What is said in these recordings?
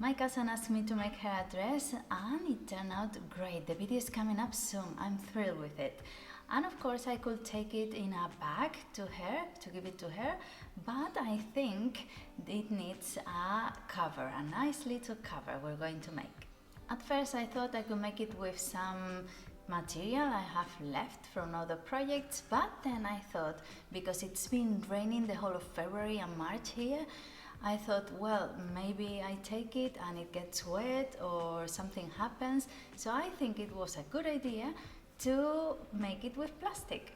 My cousin asked me to make her a dress and it turned out great. The video is coming up soon. I'm thrilled with it. And of course I could take it in a bag to give it to her, but I think it needs a cover, a nice little cover we're going to make. At first I thought I could make it with some material I have left from other projects, but then I thought, because it's been raining the whole of February and March here, I thought, well, maybe I take it and it gets wet or something happens, so I think it was a good idea to make it with plastic.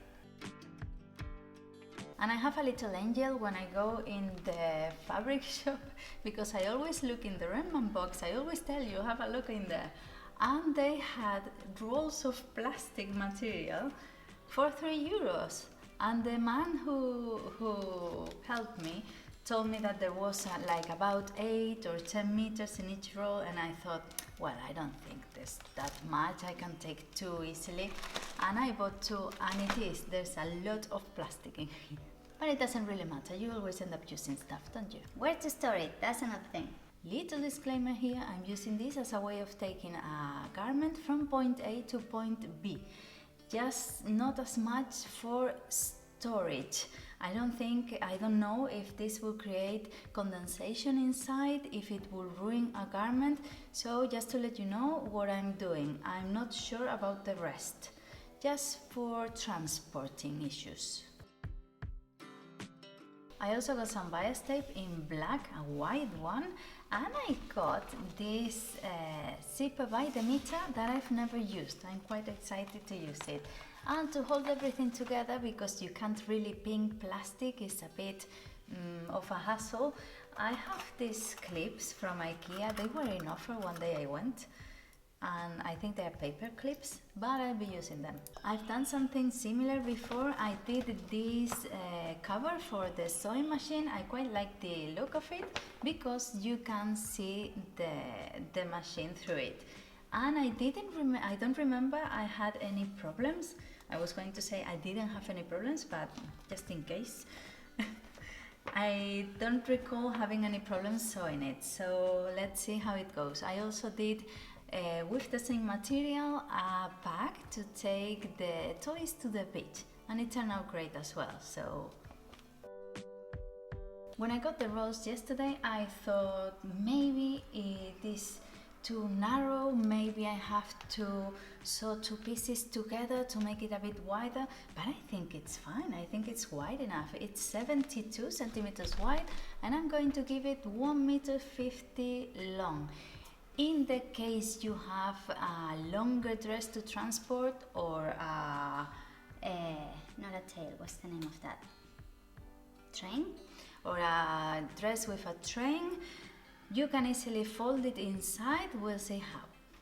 And I have a little angel when I go in the fabric shop, because I always look in the Redman box. I always tell you, have a look in there. And they had rolls of plastic material for €3. And the man who helped me told me that there was like about 8 or 10 meters in each roll, and I thought, well, I don't think there's that much, I can take 2 easily, and I bought 2, and there's a lot of plastic in here. But it doesn't really matter, you always end up using stuff, don't you? Where to store it, that's another thing. Little disclaimer here, I'm using this as a way of taking a garment from point A to point B, just not as much for storage. I don't know if this will create condensation inside, if it will ruin a garment, so just to let you know what I'm doing. I'm not sure about the rest, just for transporting issues. I also got some bias tape in black, a white one, and I got this zipper by the meter that I've never used. I'm quite excited to use it. And to hold everything together, because you can't really pin plastic, it's a bit of a hassle. I have these clips from IKEA. They were in offer one day I went, and I think they're paper clips, but I'll be using them. I've done something similar before. I did this cover for the sewing machine. I quite like the look of it because you can see the machine through it. And I don't remember I had any problems. I was going to say I didn't have any problems, but just in case. I don't recall having any problems sewing it, so let's see how it goes. I also did with the same material a bag to take the toys to the beach, and it turned out great as well. So when I got the rolls yesterday, I thought maybe it is too narrow, maybe I have to sew 2 pieces together to make it a bit wider, but I think it's fine. I think it's wide enough. It's 72 centimeters wide, and I'm going to give it 1.50 meters long. In the case you have a longer dress to transport, or not a tail, what's the name of that? Train? Or a dress with a train, you can easily fold it inside. We'll see how.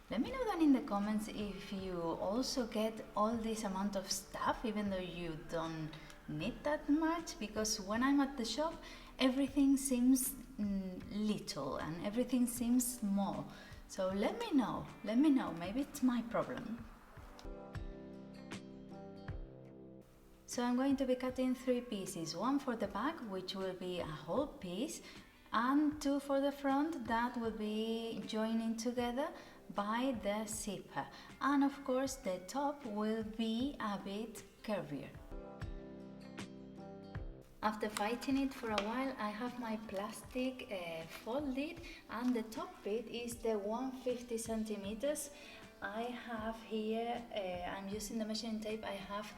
Let me know down in the comments if you also get all this amount of stuff, even though you don't need that much, because when I'm at the shop, everything seems little and everything seems small. So let me know, maybe it's my problem. So I'm going to be cutting 3 pieces, 1 for the back, which will be a whole piece, and 2 for the front that will be joining together by the zipper. And of course the top will be a bit curvier. After fighting it for a while, I have my plastic folded, and the top bit is the 150 centimeters. I have here, I'm using the measuring tape I have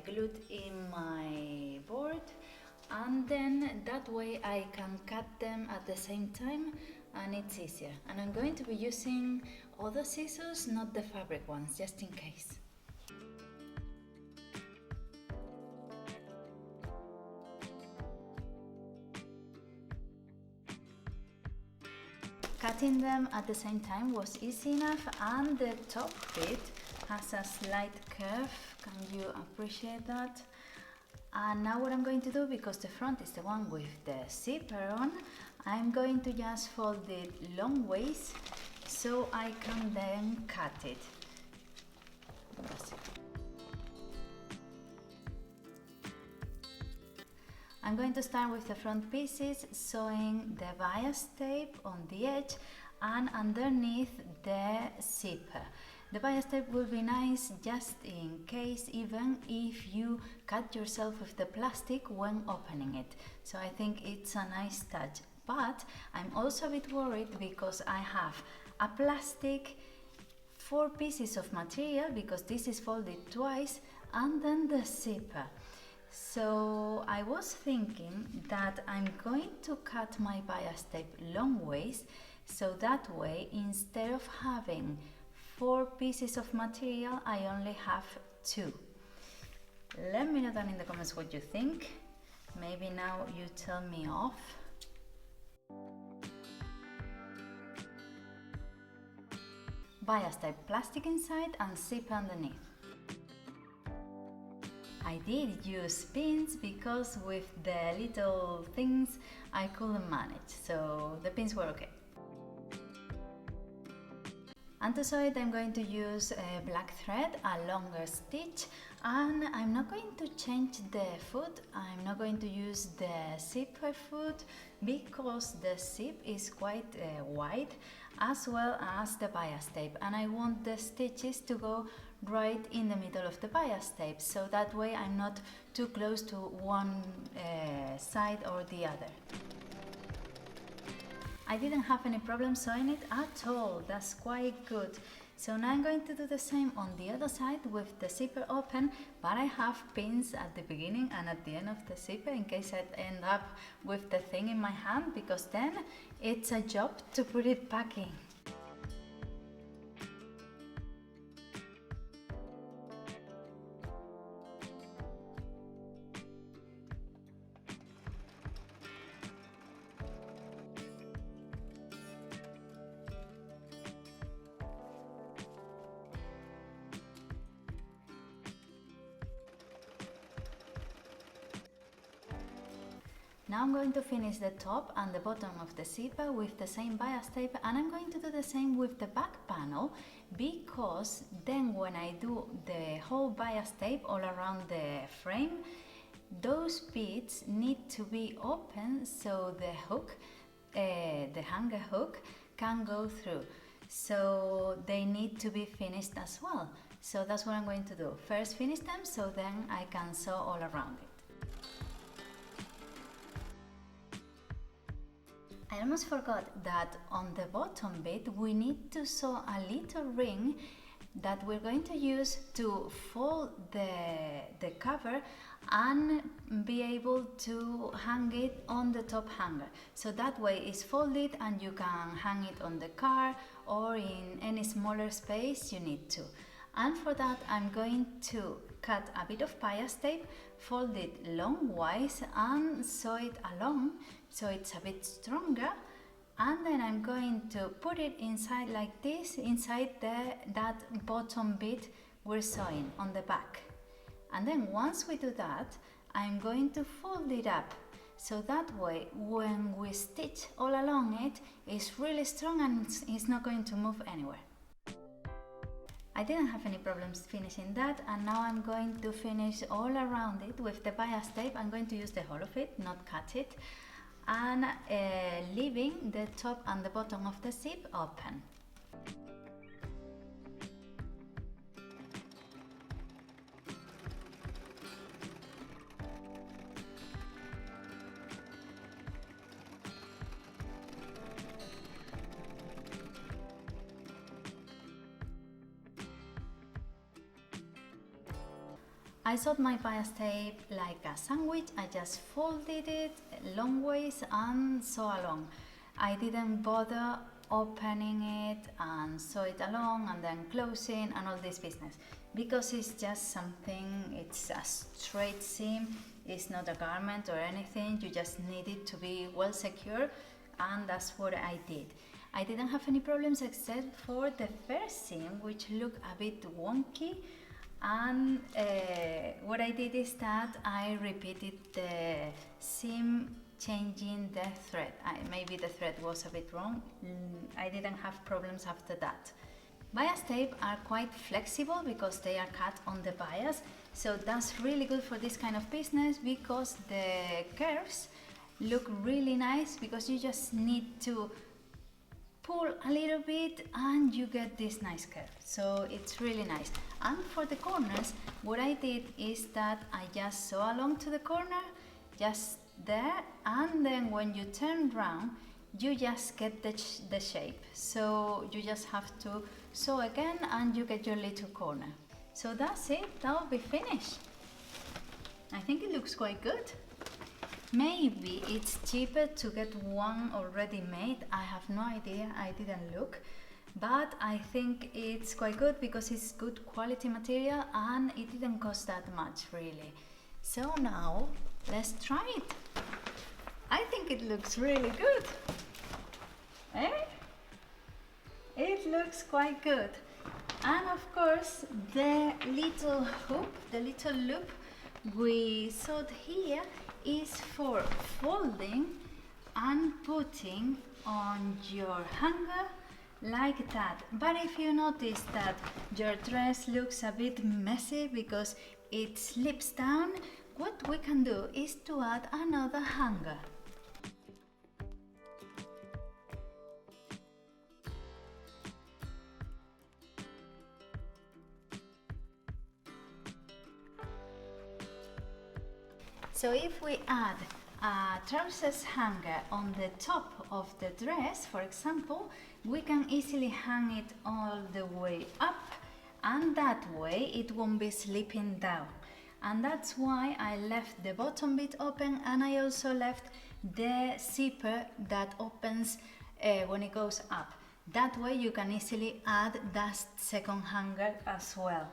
glued in my board, and then that way I can cut them at the same time and it's easier. And I'm going to be using other scissors, not the fabric ones, just in case. Cutting them at the same time was easy enough, and the top bit has a slight curve. Can you appreciate that? And now what I'm going to do, because the front is the one with the zipper on, I'm going to just fold it long ways so I can then cut it. I'm going to start with the front pieces, sewing the bias tape on the edge and underneath the zipper. The bias tape will be nice just in case, even if you cut yourself with the plastic when opening it. So I think it's a nice touch. But I'm also a bit worried because I have a plastic, 4 pieces of material, because this is folded twice, and then the zipper. So I was thinking that I'm going to cut my bias tape long ways, so that way instead of having 4 pieces of material I only have 2. Let me know down in the comments what you think. Maybe now you tell me off. Bias tape, plastic inside and zipper underneath. I did use pins because with the little things I couldn't manage, so the pins were okay. And to sew it I'm going to use a black thread, a longer stitch, and I'm not going to change the foot. I'm not going to use the zipper foot because the zip is quite wide, as well as the bias tape, and I want the stitches to go right in the middle of the bias tape, so that way I'm not too close to one side or the other. I didn't have any problem sewing it at all, that's quite good. So now I'm going to do the same on the other side with the zipper open, but I have pins at the beginning and at the end of the zipper in case I end up with the thing in my hand, because then it's a job to put it back in. Now I'm going to finish the top and the bottom of the zipper with the same bias tape, and I'm going to do the same with the back panel, because then when I do the whole bias tape all around the frame, those beads need to be open so the hook, the hanger hook, can go through. So they need to be finished as well. So that's what I'm going to do. First finish them so then I can sew all around it. I almost forgot that on the bottom bit we need to sew a little ring that we're going to use to fold the cover and be able to hang it on the top hanger. So that way it's folded and you can hang it on the car or in any smaller space you need to. And for that I'm going to cut a bit of bias tape, fold it longwise and sew it along so it's a bit stronger, and then I'm going to put it inside like this, inside that bottom bit we're sewing on the back. And then once we do that, I'm going to fold it up so that way when we stitch all along it, it's really strong and it's not going to move anywhere. I didn't have any problems finishing that, and now I'm going to finish all around it with the bias tape. I'm going to use the whole of it, not cut it, and leaving the top and the bottom of the zip open. I sewed my bias tape like a sandwich. I just folded it long ways and sew along. I didn't bother opening it and sew it along and then closing and all this business, because it's just something, it's a straight seam, it's not a garment or anything, you just need it to be well secure, and that's what I did. I didn't have any problems except for the first seam, which looked a bit wonky. And what I did is that I repeated the seam, changing the thread. Maybe the thread was a bit wrong. I didn't have problems after that. Bias tape are quite flexible because they are cut on the bias, so that's really good for this kind of business because the curves look really nice because you just need to pull a little bit and you get this nice curve, so it's really nice. And for the corners, what I did is that I just sew along to the corner, just there, and then when you turn round, you just get the shape. So you just have to sew again and you get your little corner. So that's it, that will be finished. I think it looks quite good. Maybe it's cheaper to get one already made. I have no idea, I didn't look. But I think it's quite good because it's good quality material and it didn't cost that much really. So now let's try it. I think it looks really good. Eh? It looks quite good. And of course the little hoop, the little loop we sewed here is for folding and putting on your hanger like that. But if you notice that your dress looks a bit messy because it slips down, what we can do is to add another hanger. So if we add a trousers hanger on the top of the dress, for example, we can easily hang it all the way up, and that way it won't be slipping down. And that's why I left the bottom bit open, and I also left the zipper that opens when it goes up. That way you can easily add that second hanger as well.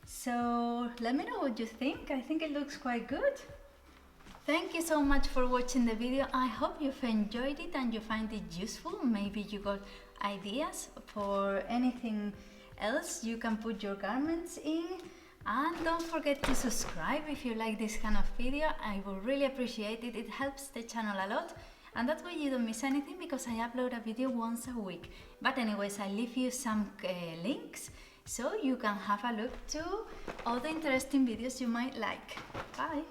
So let me know what you think. I think it looks quite good. Thank you so much for watching the video. I hope you've enjoyed it and you find it useful. Maybe you got ideas for anything else you can put your garments in. And don't forget to subscribe if you like this kind of video. I would really appreciate it. It helps the channel a lot. And that way you don't miss anything because I upload a video once a week. But anyways, I leave you some links so you can have a look to other interesting videos you might like. Bye!